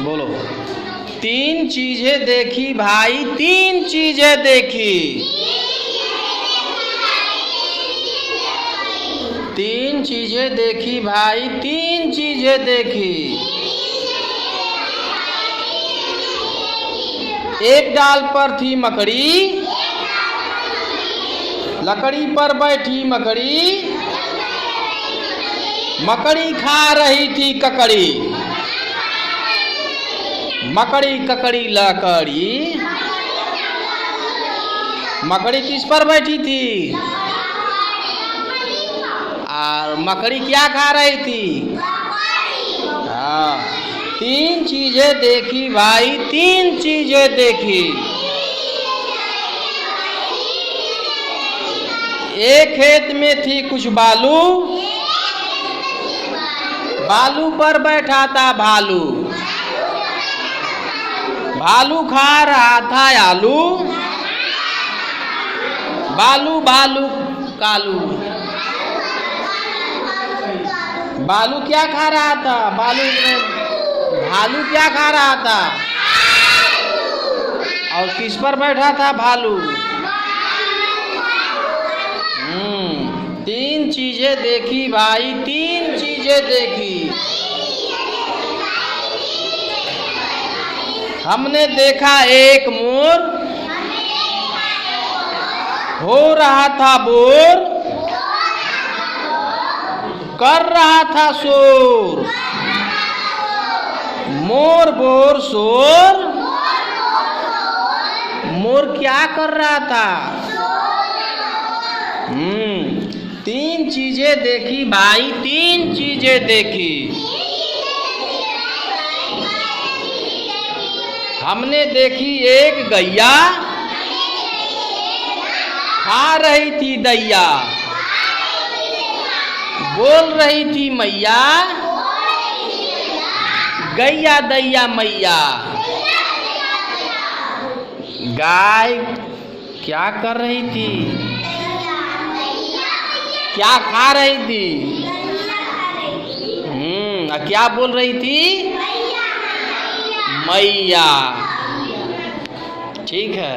बोलो। तीन चीजें देखी भाई, तीन चीजें देखी। तीन चीजें देखी भाई, तीन चीजें देखी। एक डाल पर थी मकड़ी, लकड़ी पर बैठी मकड़ी, मकड़ी खा रही थी ककड़ी। मकड़ी ककड़ी लकड़ी, मकड़ी किस पर बैठी थी? और मकड़ी क्या खा रही थी? हाँ, तीन चीजें देखी भाई, तीन चीजें देखी। एक खेत में थी कुछ बालू, बालू पर बैठा था भालू। भालू खा रहा था आलू, बालू भालू कालू। बालू क्या खा रहा था? भालू क्या खा रहा था? और किस पर बैठा था भालू? तीन चीजें देखी भाई, तीन चीजें देखी। हमने देखा एक मोर, हो रहा था बोर, कर रहा था शोर। मोर बोर शोर, मोर क्या कर रहा था? तीन चीजें देखी भाई, तीन चीजें देखी। हमने देखी एक गैया, खा रही थी दैया, बोल रही थी मैया, गैया दैया मैया। गाय क्या कर रही थी? क्या खा रही थी? क्या बोल रही थी? मैया। ठीक है।